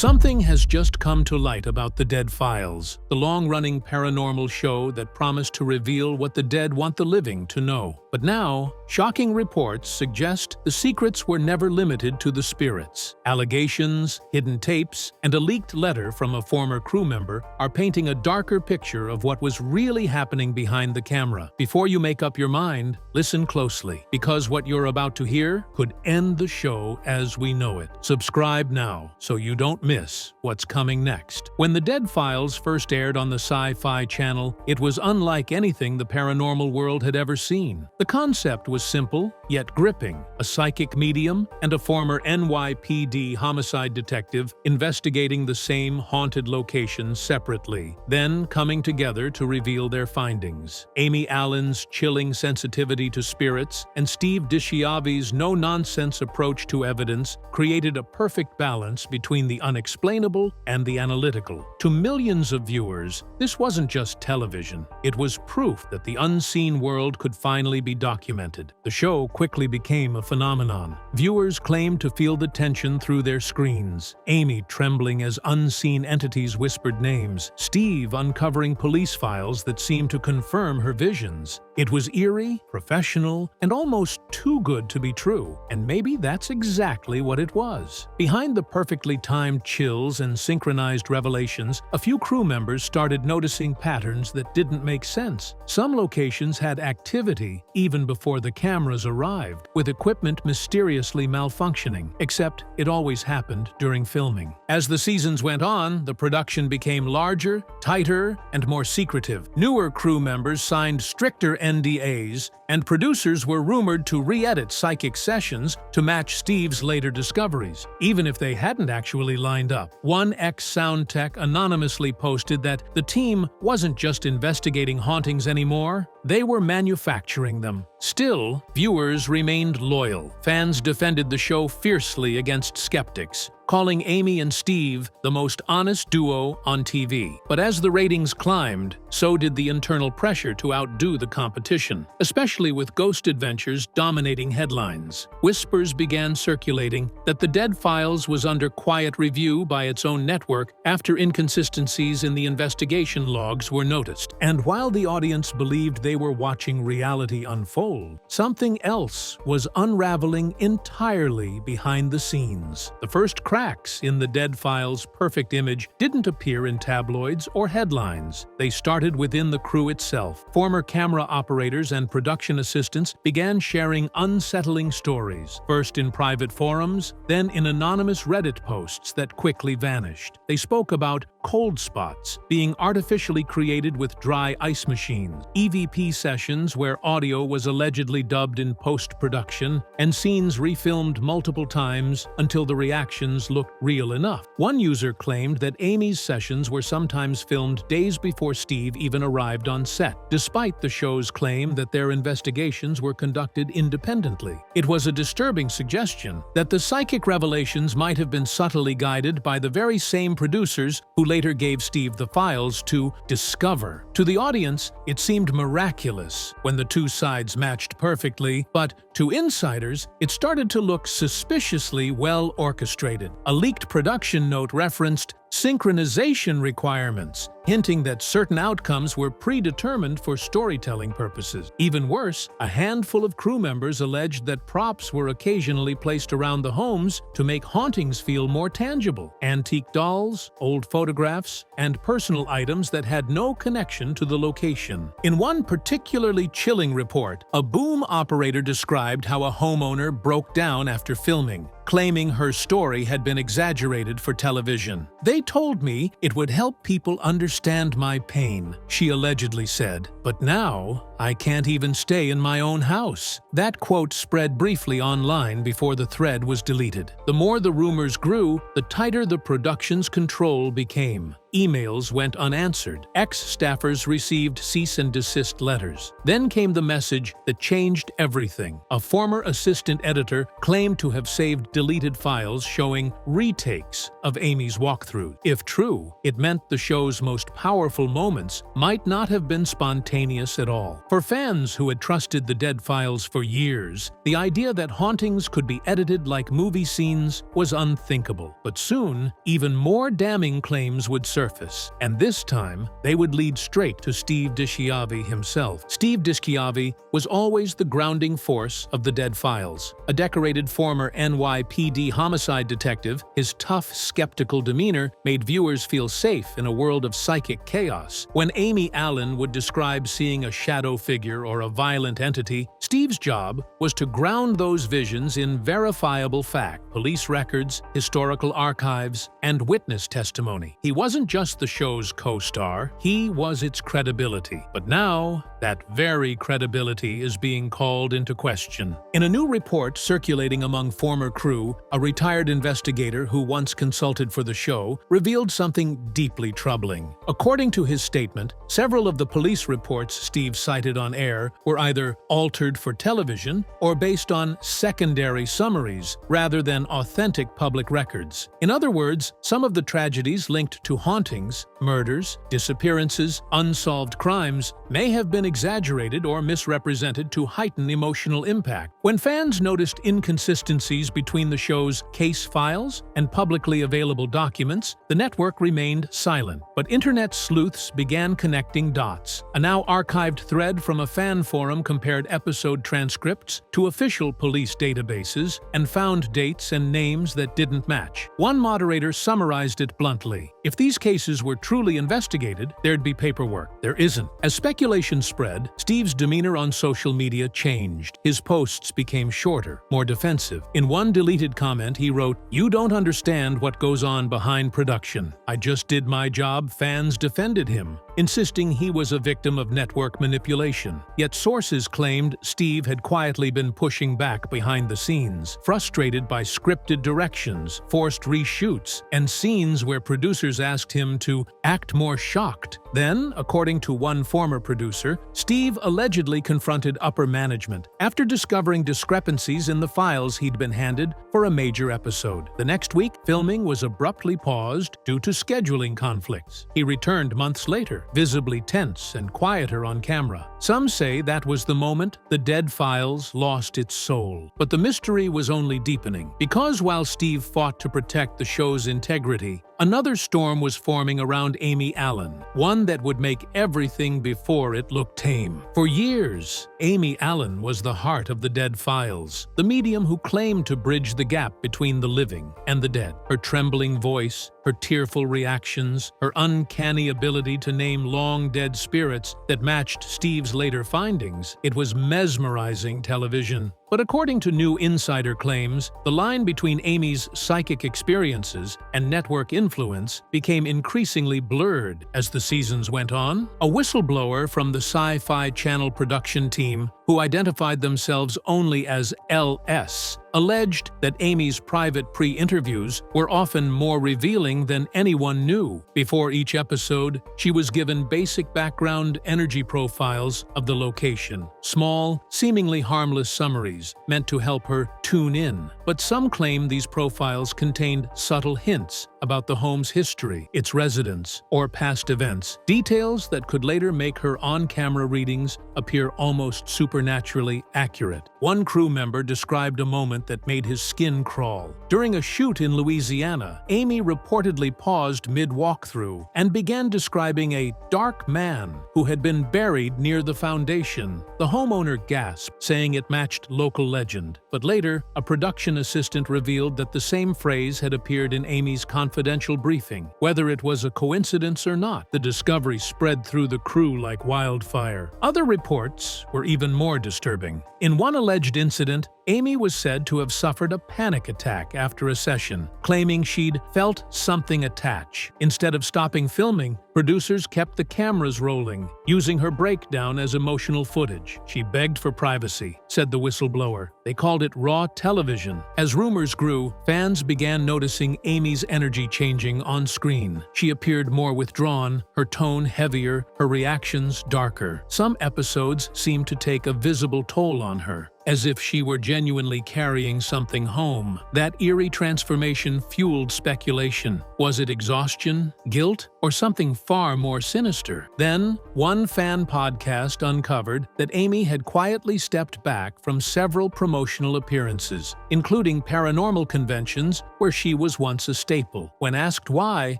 Something has just come to light about the Dead Files, the long-running paranormal show that promised to reveal what the dead want the living to know. But now, shocking reports suggest the secrets were never limited to the spirits. Allegations, hidden tapes, and a leaked letter from a former crew member are painting a darker picture of what was really happening behind the camera. Before you make up your mind, listen closely, because what you're about to hear could end the show as we know it. Subscribe now so you don't miss what's coming next. When The Dead Files first aired on the Sci-Fi Channel, it was unlike anything the paranormal world had ever seen. The concept was simple, yet gripping. A psychic medium and a former NYPD homicide detective investigating the same haunted locations separately, then coming together to reveal their findings. Amy Allan's chilling sensitivity to spirits and Steve Dishy's no-nonsense approach to evidence created a perfect balance between the unexplainable and the analytical. To millions of viewers, this wasn't just television. It was proof that the unseen world could finally be documented. The show quickly became a phenomenon. Viewers claimed to feel the tension through their screens. Amy trembling as unseen entities whispered names. Steve uncovering police files that seemed to confirm her visions. It was eerie, professional, and almost too good to be true. And maybe that's exactly what it was. Behind the perfectly timed chills and synchronized revelations, a few crew members started noticing patterns that didn't make sense. Some locations had activity even before the cameras arrived, with equipment mysteriously malfunctioning, except it always happened during filming. As the seasons went on, the production became larger, tighter, and more secretive. Newer crew members signed stricter NDAs, and producers were rumored to re-edit psychic sessions to match Steve's later discoveries, even if they hadn't actually lined up. One ex-sound tech anonymously posted that the team wasn't just investigating hauntings anymore, they were manufacturing them. Still, viewers remained loyal. Fans defended the show fiercely against skeptics, calling Amy and Steve the most honest duo on TV. But as the ratings climbed, so did the internal pressure to outdo the competition, especially with ghost adventures dominating headlines. Whispers began circulating that The Dead Files was under quiet review by its own network after inconsistencies in the investigation logs were noticed. And while the audience believed they were watching reality unfold, something else was unraveling entirely behind the scenes. The first cracks in The Dead Files' perfect image didn't appear in tabloids or headlines. They started within the crew itself. Former camera operators and production assistants began sharing unsettling stories, first in private forums, then in anonymous Reddit posts that quickly vanished. They spoke about cold spots being artificially created with dry ice machines, EVP sessions where audio was allegedly dubbed in post-production, and scenes refilmed multiple times until the reactions looked real enough. One user claimed that Amy's sessions were sometimes filmed days before Steve even arrived on set, despite the show's claim that their investigations were conducted independently. It was a disturbing suggestion that the psychic revelations might have been subtly guided by the very same producers who later gave Steve the files to discover. To the audience, it seemed miraculous when the two sides matched perfectly, but to insiders, it started to look suspiciously well orchestrated. A leaked production note referenced synchronization requirements, hinting that certain outcomes were predetermined for storytelling purposes. Even worse, a handful of crew members alleged that props were occasionally placed around the homes to make hauntings feel more tangible. Antique dolls, old photographs, and personal items that had no connection to the location. In one particularly chilling report, a boom operator described how a homeowner broke down after filming, claiming her story had been exaggerated for television. "They told me it would help people understand my pain," she allegedly said. "But now, I can't even stay in my own house." That quote spread briefly online before the thread was deleted. The more the rumors grew, the tighter the production's control became. emails went unanswered. Ex-staffers received cease and desist letters. Then came the message that changed everything. A former assistant editor claimed to have saved deleted files showing retakes of Amy's walkthrough. If true, it meant the show's most powerful moments might not have been spontaneous at all. For fans who had trusted the dead files for years, the idea that hauntings could be edited like movie scenes was unthinkable. But soon, even more damning claims would surface, and this time, they would lead straight to Steve Dishy himself. Steve Dishy was always the grounding force of the dead files. A decorated former NYPD homicide detective, his tough, skeptical demeanor made viewers feel safe in a world of psychic chaos. When Amy Allan would describe seeing a shadow figure or a violent entity, Steve's job was to ground those visions in verifiable fact, police records, historical archives, and witness testimony. He wasn't just the show's co-star, he was its credibility. But now, that very credibility is being called into question. In a new report circulating among former crew, a retired investigator who once consulted for the show revealed something deeply troubling. According to his statement, several of the police reports Steve cited on air were either altered for television or based on secondary summaries rather than authentic public records. In other words, some of the tragedies linked to hauntings, murders, disappearances, unsolved crimes may have been exaggerated or misrepresented to heighten emotional impact. When fans noticed inconsistencies between the show's case files and publicly available documents, the network remained silent. But internet sleuths began connecting dots. A now archived thread from a fan forum compared episode transcripts to official police databases and found dates and names that didn't match. One moderator summarized it bluntly: if these cases were truly investigated, there'd be paperwork. There isn't. As speculation spread, Steve's demeanor on social media changed. His posts became shorter, more defensive. In one deleted comment, he wrote, "You don't understand what goes on behind production. I just did my job." Fans defended him, insisting he was a victim of network manipulation. Yet sources claimed Steve had quietly been pushing back behind the scenes, frustrated by scripted directions, forced reshoots, and scenes where producers asked him to act more shocked. Then, according to one former producer, Steve allegedly confronted upper management after discovering discrepancies in the files he'd been handed for a major episode. The next week, filming was abruptly paused due to scheduling conflicts. He returned months later, visibly tense and quieter on camera. Some say that was the moment the dead files lost its soul. But the mystery was only deepening, because while Steve fought to protect the show's integrity, another storm was forming around Amy Allan, one that would make everything before it look tame. For years, Amy Allan was the heart of the dead files, the medium who claimed to bridge the gap between the living and the dead. Her trembling voice, her tearful reactions, her uncanny ability to name long-dead spirits that matched Steve's later findings, it was mesmerizing television. But according to new insider claims, the line between Amy's psychic experiences and network influence became increasingly blurred as the seasons went on. A whistleblower from the Sci-Fi Channel production team, who identified themselves only as LS, alleged that Amy's private pre-interviews were often more revealing than anyone knew. Before each episode, she was given basic background energy profiles of the location, small, seemingly harmless summaries meant to help her tune in. But some claim these profiles contained subtle hints about the home's history, its residents, or past events, details that could later make her on-camera readings appear almost supernaturally accurate. One crew member described a moment that made his skin crawl. During a shoot in Louisiana, Amy reportedly paused mid-walkthrough and began describing a dark man who had been buried near the foundation. The homeowner gasped, saying it matched local legend. But later, a production assistant revealed that the same phrase had appeared in Amy's confidential briefing. Whether it was a coincidence or not, the discovery spread through the crew like wildfire. Other reports were even more disturbing. In one alleged incident, Amy was said to have suffered a panic attack after a session, claiming she'd felt something attach. Instead of stopping filming, producers kept the cameras rolling, using her breakdown as emotional footage. She begged for privacy, said the whistleblower. They called it raw television. As rumors grew, fans began noticing Amy's energy changing on screen. She appeared more withdrawn, her tone heavier, her reactions darker. Some episodes seemed to take a visible toll on her, as if she were genuinely carrying something home. That eerie transformation fueled speculation. Was it exhaustion, guilt, or something far more sinister? Then, one fan podcast uncovered that Amy had quietly stepped back from several promotional appearances, including paranormal conventions where she was once a staple. When asked why,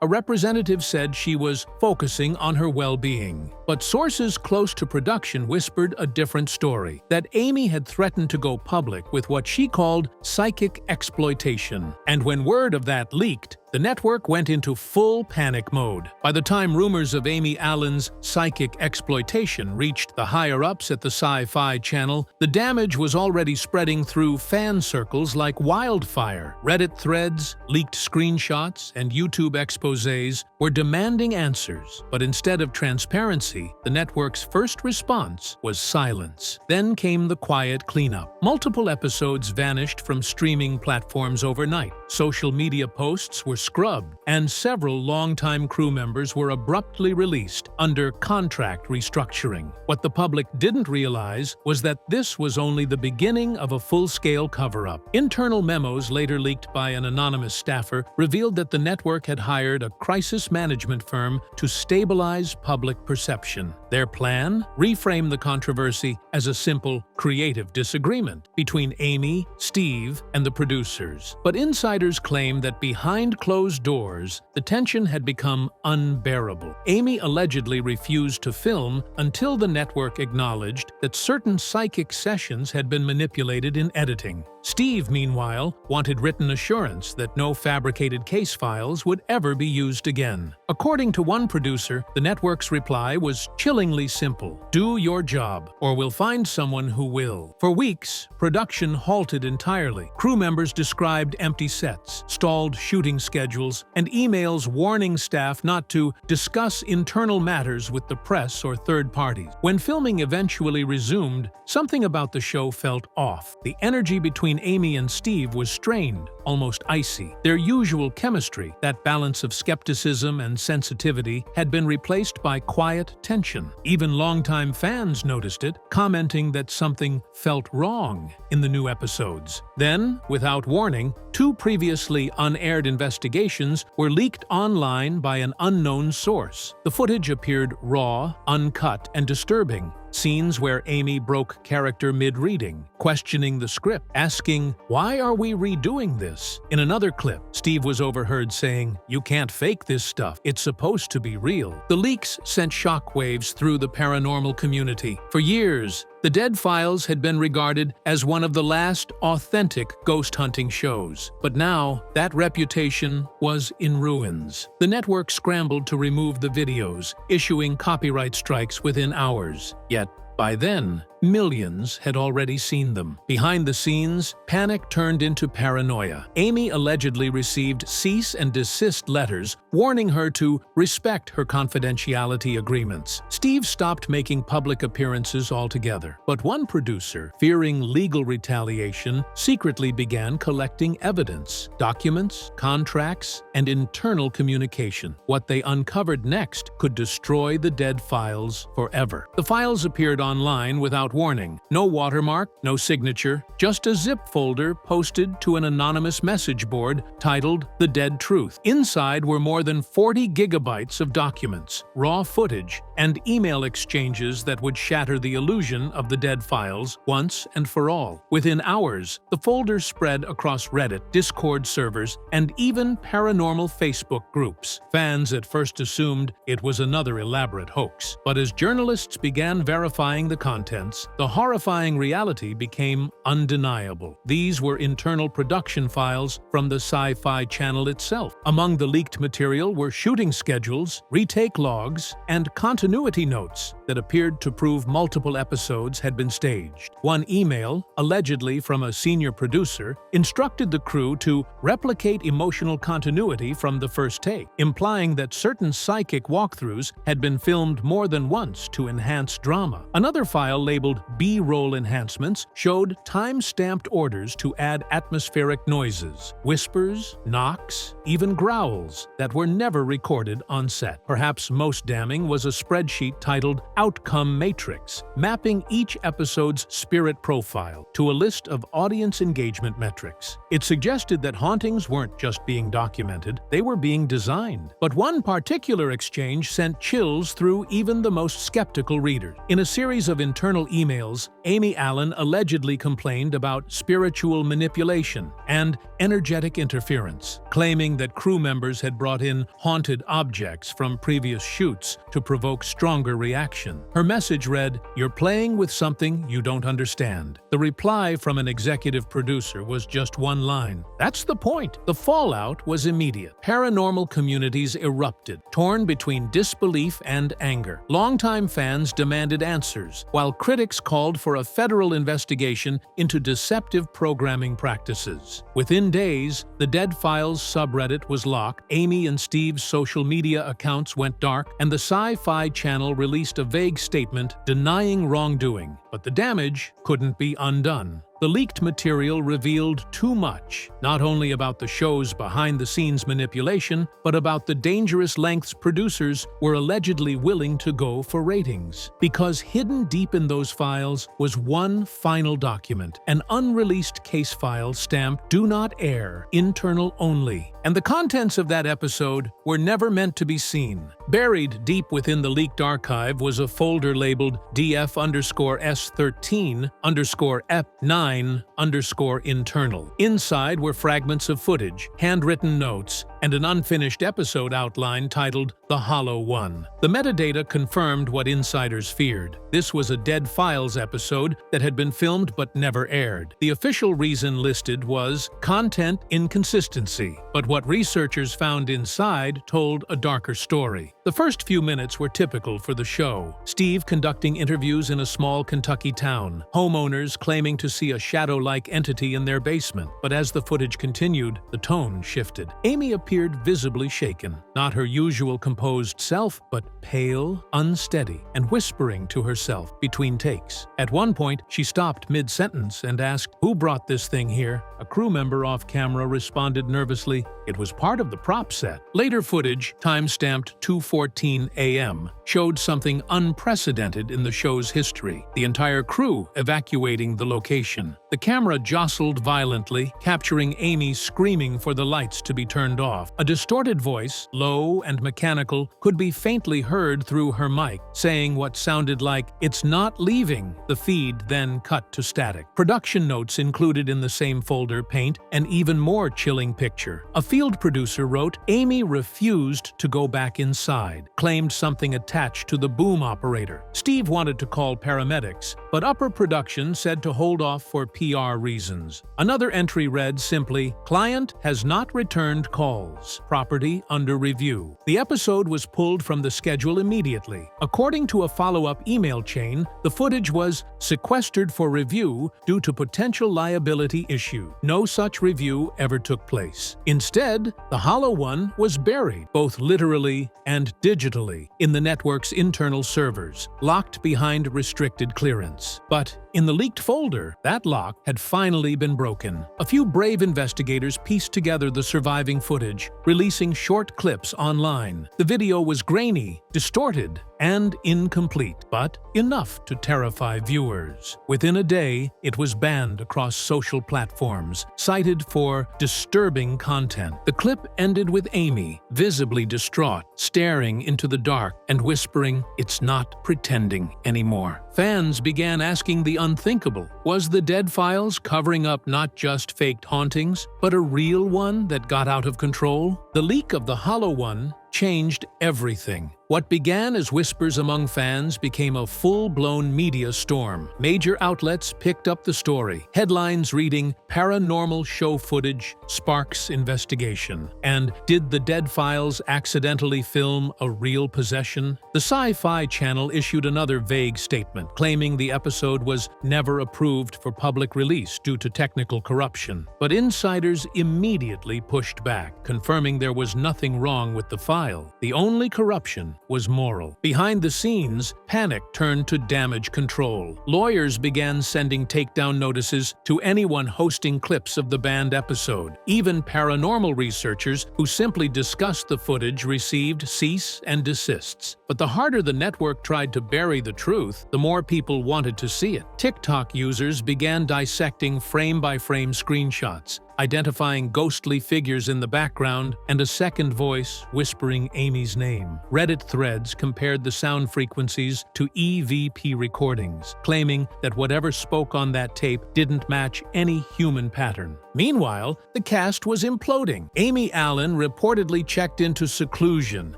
a representative said she was focusing on her well-being. But sources close to production whispered a different story, that Amy had threatened to go public with what she called psychic exploitation. And when word of that leaked, the network went into full panic mode. By the time rumors of Amy Allan's psychic exploitation reached the higher-ups at the Sci-Fi Channel, the damage was already spreading through fan circles like wildfire. Reddit threads, leaked screenshots, and YouTube exposés were demanding answers. But instead of transparency, the network's first response was silence. Then came the quiet cleanup. Multiple episodes vanished from streaming platforms overnight. Social media posts were scrubbed, and several longtime crew members were abruptly released under contract restructuring. What the public didn't realize was that this was only the beginning of a full-scale cover-up. Internal memos later leaked by an anonymous staffer revealed that the network had hired a crisis management firm to stabilize public perception. Their plan? Reframe the controversy as a simple, creative disagreement between Amy, Steve, and the producers. But insiders claim that behind closed doors, the tension had become unbearable. Amy allegedly refused to film until the network acknowledged that certain psychic sessions had been manipulated in editing. Steve, meanwhile, wanted written assurance that no fabricated case files would ever be used again. According to one producer, the network's reply was chillingly simple: "Do your job, or we'll find someone who will." For weeks, production halted entirely. Crew members described empty sets, stalled shooting schedules, and emails warning staff not to discuss internal matters with the press or third parties. When filming eventually resumed, something about the show felt off. The energy between Amy and Steve was strained, almost icy. Their usual chemistry, that balance of skepticism and sensitivity, had been replaced by quiet tension. Even longtime fans noticed it, commenting that something felt wrong in the new episodes. Then, without warning, two previously unaired investigations were leaked online by an unknown source. The footage appeared raw, uncut, and disturbing. Scenes where Amy broke character mid-reading, questioning the script, asking, "Why are we redoing this?" In another clip, Steve was overheard saying, "You can't fake this stuff. It's supposed to be real." The leaks sent shockwaves through the paranormal community. For years, The Dead Files had been regarded as one of the last authentic ghost hunting shows, but now that reputation was in ruins. The network scrambled to remove the videos, issuing copyright strikes within hours. Yet, by then, millions had already seen them. Behind the scenes, panic turned into paranoia. Amy allegedly received cease and desist letters warning her to respect her confidentiality agreements. Steve stopped making public appearances altogether. But one producer, fearing legal retaliation, secretly began collecting evidence, documents, contracts, and internal communication. What they uncovered next could destroy the Dead Files forever. The files appeared online without warning. No watermark, no signature, just a zip folder posted to an anonymous message board titled The Dead Truth. Inside were more than 40 gigabytes of documents, raw footage, and email exchanges that would shatter the illusion of the Dead Files once and for all. Within hours, the folder spread across Reddit, Discord servers, and even paranormal Facebook groups. Fans at first assumed it was another elaborate hoax, but as journalists began verifying the contents, months, the horrifying reality became undeniable. These were internal production files from the Sci-Fi Channel itself. Among the leaked material were shooting schedules, retake logs, and continuity notes that appeared to prove multiple episodes had been staged. One email, allegedly from a senior producer, instructed the crew to replicate emotional continuity from the first take, implying that certain psychic walkthroughs had been filmed more than once to enhance drama. Another file labeled B-roll enhancements showed time-stamped orders to add atmospheric noises, whispers, knocks, even growls that were never recorded on set. Perhaps most damning was a spreadsheet titled Outcome Matrix, mapping each episode's spirit profile to a list of audience engagement metrics. It suggested that hauntings weren't just being documented, they were being designed. But one particular exchange sent chills through even the most skeptical readers. In a series of internal emails, Allan allegedly complained about spiritual manipulation and energetic interference, claiming that crew members had brought in haunted objects from previous shoots to provoke stronger reaction. Her message read, "You're playing with something you don't understand." The reply from an executive producer was just one line. That's the point. The fallout was immediate. Paranormal communities erupted, torn between disbelief and anger. Longtime fans demanded answers, while critics called for a federal investigation into deceptive programming practices. Within days, the Dead Files subreddit was locked, Amy and Steve's social media accounts went dark, and the Sci-Fi Channel released a vague statement denying wrongdoing. But the damage couldn't be undone. The leaked material revealed too much, not only about the show's behind-the-scenes manipulation, but about the dangerous lengths producers were allegedly willing to go for ratings. Because hidden deep in those files was one final document, an unreleased case file stamped "Do Not Air, Internal Only." And the contents of that episode were never meant to be seen. Buried deep within the leaked archive was a folder labeled DF_S13_Ep9_internal. Inside were fragments of footage, handwritten notes, and an unfinished episode outline titled The Hollow One. The metadata confirmed what insiders feared. This was a Dead Files episode that had been filmed but never aired. The official reason listed was content inconsistency, but what researchers found inside told a darker story. The first few minutes were typical for the show. Steve conducting interviews in a small Kentucky town, homeowners claiming to see a shadow-like entity in their basement. But as the footage continued, the tone shifted. Amy appeared visibly shaken, not her usual composed self, but pale, unsteady, and whispering to herself between takes. At one point, she stopped mid-sentence and asked, "Who brought this thing here?" A crew member off-camera responded nervously, "It was part of the prop set." Later footage, time-stamped 2:14 a.m., showed something unprecedented in the show's history: the entire crew evacuating the location. The camera jostled violently, capturing Amy screaming for the lights to be turned off. A distorted voice, low and mechanical, could be faintly heard through her mic, saying what sounded like, "It's not leaving." The feed then cut to static. Production notes included in the same folder paint an even more chilling picture. A field producer wrote, "Amy refused to go back inside, claimed something attached to the boom operator." Steve wanted to call paramedics, but upper production said to hold off for PR reasons. Another entry read simply, "Client has not returned calls. Property under review." The episode was pulled from the schedule immediately. According to a follow-up email chain, the footage was sequestered for review due to potential liability issue. No such review ever took place. Instead, the Hollow One was buried, both literally and digitally, in the network's internal servers, locked behind restricted clearance. But in the leaked folder, that lock had finally been broken. A few brave investigators pieced together the surviving footage, releasing short clips online. The video was grainy, distorted, and incomplete, but enough to terrify viewers. Within a day, it was banned across social platforms, cited for disturbing content. The clip ended with Amy, visibly distraught, staring into the dark and whispering, "It's not pretending anymore." Fans began asking the unthinkable. Was the Dead Files covering up not just faked hauntings, but a real one that got out of control? The leak of the Hollow One changed everything. What began as whispers among fans became a full-blown media storm. Major outlets picked up the story. Headlines reading, "Paranormal show footage sparks investigation," and "Did the Dead Files accidentally film a real possession?" The Sci-Fi Channel issued another vague statement, claiming the episode was never approved for public release due to technical corruption. But insiders immediately pushed back, confirming there was nothing wrong with the file. The only corruption was moral. Behind the scenes, panic turned to damage control. Lawyers began sending takedown notices to anyone hosting clips of the banned episode. Even paranormal researchers who simply discussed the footage received cease and desists. But the harder the network tried to bury the truth, the more people wanted to see it. TikTok users began dissecting frame-by-frame screenshots, identifying ghostly figures in the background and a second voice whispering Amy's name. Reddit threads compared the sound frequencies to EVP recordings, claiming that whatever spoke on that tape didn't match any human pattern. Meanwhile, the cast was imploding. Amy Allan reportedly checked into seclusion,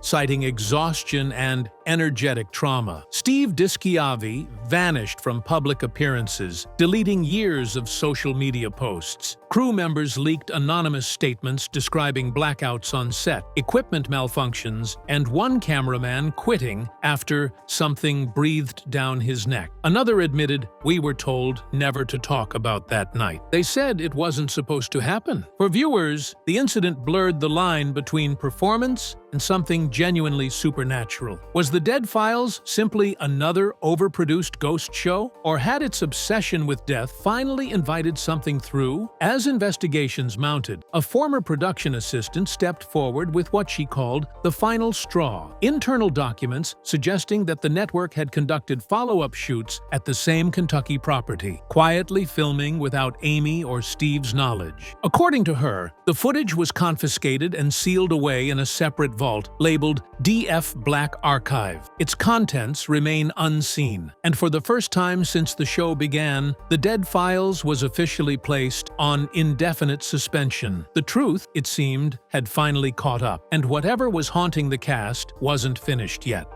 citing exhaustion and energetic trauma. Steve Dishy vanished from public appearances, deleting years of social media posts. Crew members leaked anonymous statements describing blackouts on set, equipment malfunctions, and one cameraman quitting after something breathed down his neck. Another admitted, "We were told never to talk about that night." They said it wasn't supposed to happen. For viewers, the incident blurred the line between performance and something genuinely supernatural. Was The Dead Files simply another overproduced ghost show? Or had its obsession with death finally invited something through? As investigations mounted, a former production assistant stepped forward with what she called the final straw. Internal documents suggesting that the network had conducted follow-up shoots at the same Kentucky property, quietly filming without Amy or Steve's knowledge. According to her, the footage was confiscated and sealed away in a separate vault labeled DF Black Archive. Its contents remain unseen, and for the first time since the show began, The Dead Files was officially placed on indefinite suspension. The truth, it seemed, had finally caught up, and whatever was haunting the cast wasn't finished yet.